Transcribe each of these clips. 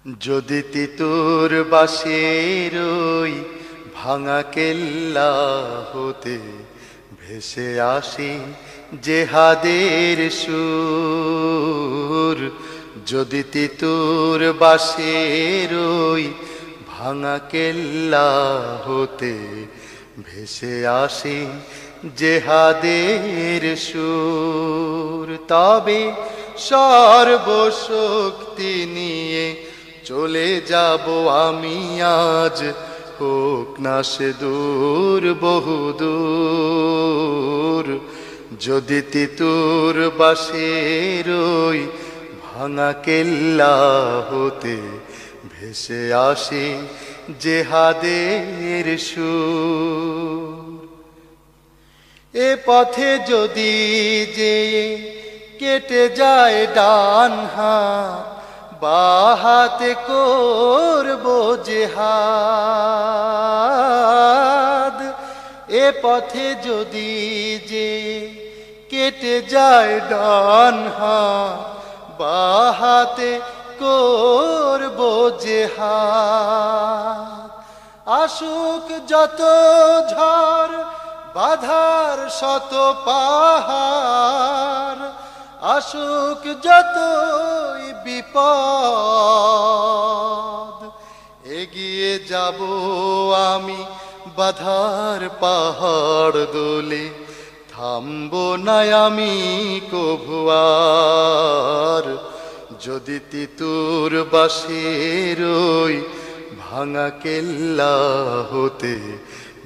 যদি তিতুর বাঁশির ওই ভাঙা কেল্লা হতে ভেসে আসি জেহাদের সুর, যদি তিতুর বাঁশির ওই ভাঙা কেল্লা হতে ভেসে আসি জেহাদের সুর, তবে সর্বশক্তি নিয়ে চলে যাব আমি আজ, হোক না সে দূর বহুদূর। যদি তিতুর বাঁশির ওই ভাঙা কেল্লা হতে ভেসে আসি জেহাদের সুর, এ পথে যদি যে কেটে যায় ডান হাত, বাঁ হাতে করব জেহাদ। এ পথে যদি যে কেটে যায় ডান হাত, বাঁ হাতে করব জেহাদ। আসুক যত ঝড় বাধার শত পাহাড়, আসুক যতই বিপদ, এগিয়ে যাব আমি বাধার পাহাড় দোলে, থামবো না আমি কভু আর। যদি তিতুর বাঁশির ওই ভাঙা কেল্লা হতে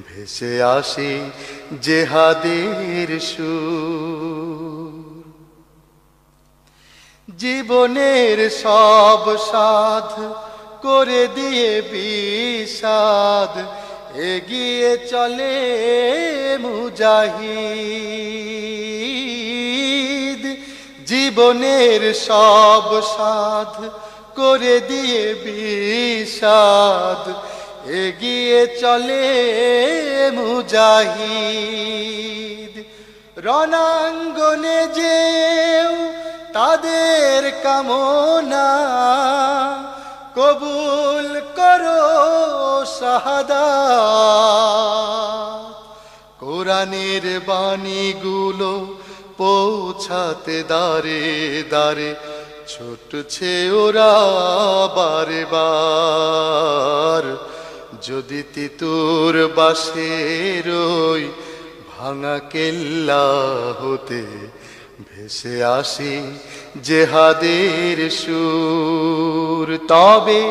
ভেসে আসি জেহাদের সুর, জীবনের সব সাধ করে দিয়ে বিষাদ, এগিয়ে চলে মুজাহিদ। জীবনের সব সাধ করে দিয়ে বিষাদ, এগিয়ে চলে মুজাহিদ। রণাঙ্গনে যেও তাদের কামনা, কবুল করো শাহাদাত। কোরআনের বাণীগুলো পৌঁছাতে দারে দারে ছুটছে ওরা বারে বার। যদি তিতুর বাঁশির ওই ভাঙা কেল্লা হতে ভেসে আসি জেহাদের সুর, তবে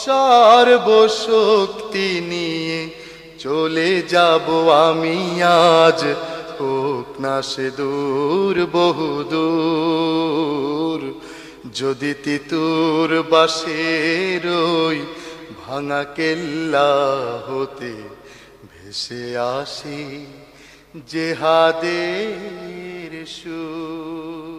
সর্বশক্তি নিয়ে চলে যাব আমি আজ, হোক না সে দূর বহুদূর। যদি তিতুর বাঁশির ওই ভাঙা কেল্লা হতে ভেসে আসি জেহাদের সুর।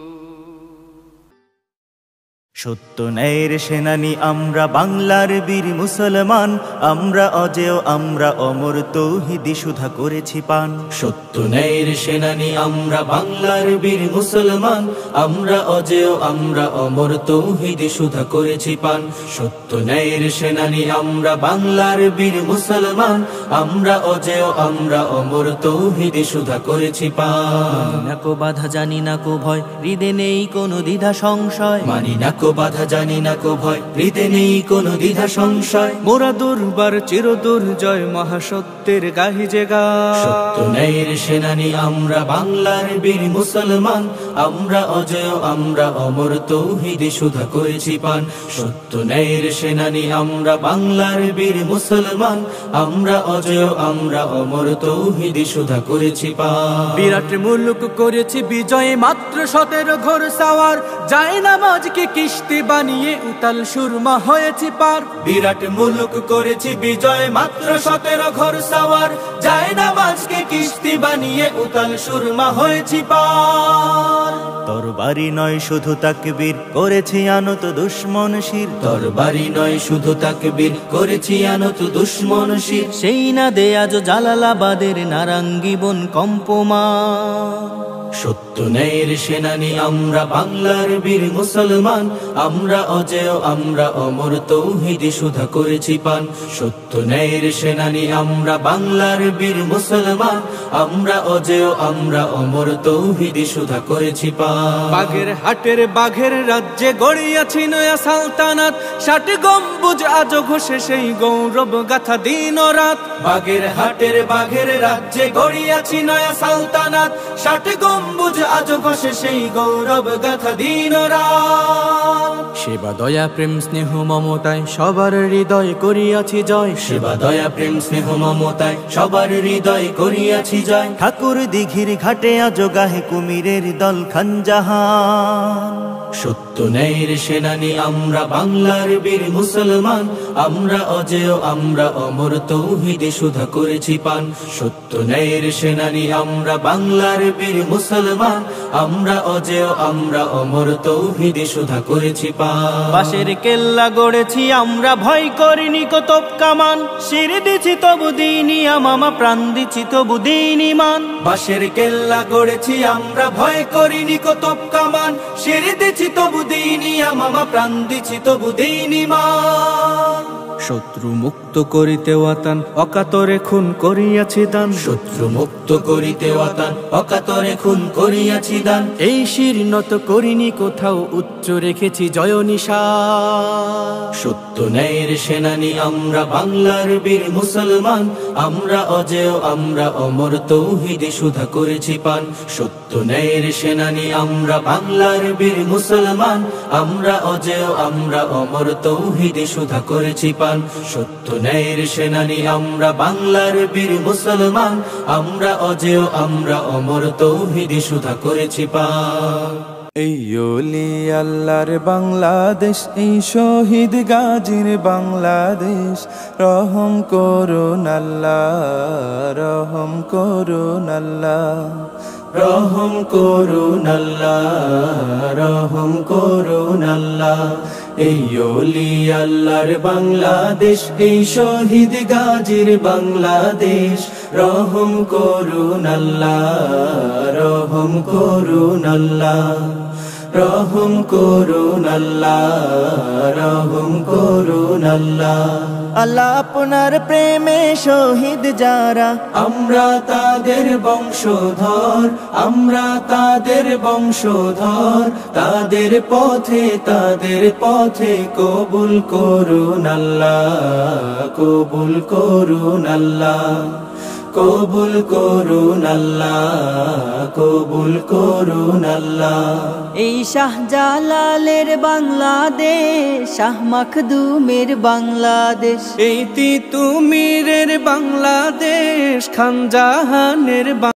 সত্য ন্যায়ের সেনানী আমরা বাংলার বীর মুসলমান, আমরা অজেয় আমরা অমর তৌহিদি সুধা করেছি পান। সত্য ন্যায়ের সেনানী আমরা বাংলার বীর মুসলমান, আমরা অজেয় আমরা অমর তৌহিদি সুধা করেছি পান। সত্য ন্যায়ের সেনানী আমরা বাংলার বীর মুসলমান, আমরা অজেয় আমরা অমর তৌহিদি সুধা করেছি পান। মানি না কো বাধা জানি না কো ভয়, হৃদে নেই কোনো দ্বিধা সংশয়। মানি না কো বাধা জানি না কো ভয়, হৃদে নেই কোনো দ্বিধা সংশয়। মোরা দুর্বার চির দুর্জয় মহাসত্যের গাহি যে গায়। সত্য ন্যায়ের সেনানী আমরা বাংলার বীর মুসলমান, আমরা অজেয় আমরা অমর তৌহিদি সুধা করেছি পান। সত্য ন্যায়ের সেনানী আমরা বাংলার বীর মুসলমান, আমরা অজেয় আমরা অমর তৌহিদি সুধা করেছি পান। বিরাট মুলুক করেছি বিজয় মাত্র 17 ঘোর সাওয়ার, যায় নামাজকে কিস্তি বানিয়ে উতাল সুরমা হয়েছি পার। বিরাট মুলুক করেছি বিজয় মাত্র 17 ঘোর সাওয়ার, যায় নামাজকে কিস্তি বানিয়ে উতাল সুরমা হয়েছি পার। তরবারি নয় শুধু তাকবীর করেছি আনত দুশ্মন শির। তরবারি নয় শুধু তাকবীর করেছি আনত দুশ্মন শির। সেই না দে আজ জালালাবাদের নারাঙ্গী বন কম্পমান। সত্য ন্যায়ের সেনানি আমরা বাংলার বীর মুসলমান, আমরা অজেয় আমরা অমর তৌহিদি সুধা করেছি পান। সত্য ন্যায়ের সেনানি আমরা বাংলার বীর মুসলমান, আমরা অজেয় আমরা অমর তৌহিদি সুধা করেছি পান। বাঘের হাটের বাঘের রাজ্যে গড়িয়াছি নয়া সালতানাত, 60 গম্বুজ আজো ঘষে সেই গৌরব গাথা দিন ও রাত। বাঘের হাটের বাঘের রাজ্যে গড়িয়াছি নয়া সালতানাত, 60 গম্বুজ আজো ঘষে সেই গৌরব গাথা দিন ও রাত। সেবা দয়া প্রেম স্নেহ মমতায় সবার হৃদয় করিয়াছি জয়, সেবা দয়া প্রেম স্নেহ মমতায় সবার হৃদয় করিয়াছি জয়। ঠাকুর দিঘির ঘাটে আজো গাহে কুমিরের দল খানজাহান। সত্য ন্যায়ের সেনানি আমরা বাংলার বীর মুসলমান, আমরা অজেয় আমরা অমর তৌহিদি সুধা করেছি পান। সত্য ন্যায়ের সেনানি আমরা বাংলার বীর মুসলমান, আমরা অজেয় আমরা অমর তৌহিদি সুধা করেছি পান। বাঁশের কেল্লা গড়েছি আমরা ভয় করিনি কতব কামান, শির দিছি তবু দিনি আমামা প্রাণ দিছি তবু দিনি মান। বাঁশের কেল্লা গড়েছি আমরা ভয় করিনি কতব কামান, শির দিছি তবু দিনি আমামা প্রাণ দিছি তবু দিনি মান। শত্রু মুক্ত করিতে ওয়াতান অকাতরে খুন করিয়াছি দান, শত্রু মুক্ত করিতে ওয়াতান অকাতরে খুন করিয়াছি দান। এই শির নত করিনি কোথাও উচ্চ রেখেছি জয় নিশান। সত্য ন্যায়ের সেনানি আমরা বাংলার বীর মুসলমান, আমরা অজেয় আমরা অমর তৌহিদি সুধা করেছি পান। সত্য ন্যায়ের সেনানি আমরা বাংলার বীর মুসলমান, আমরা অজেয় আমরা অমর তৌহিদি সুধা করেছি পান। সত্য ন্যায়ের সেনানি আমরা বাংলার বীর মুসলমান, আমরা অজেয় আমরা অমর তৌহিদি সুধা করেছি পান। এই ওলি আল্লাহর বাংলাদেশ, এই শহীদ গাজীর বাংলাদেশ, রহম করুন আল্লাহ, রহম করুন আল্লাহ, রহম করুন আল্লাহ, রহম করুন আল্লাহ। এই ওলি আল্লাহর বাংলাদেশ, এই শহীদ গাজীর বাংলাদেশ, রহম করুন আল্লাহ, রহম করুন আল্লাহ, রহম করুন আল্লাহ, রহম করুন আল্লাহ। আল্লাহ আপনার প্রেমে শহীদ যারা, আমরা তাদের বংশধর, আমরা তাদের বংশধর, তাদের পথে কবুল করুন আল্লাহ, কবুল করুন আল্লাহ, কবুল করুন আল্লাহ, কবুল করুন আল্লাহ। এই শাহজালালের বাংলাদেশ, শাহ মাখদুমের বাংলাদেশ, এই তিতুমিরের বাংলাদেশ, খানজাহানের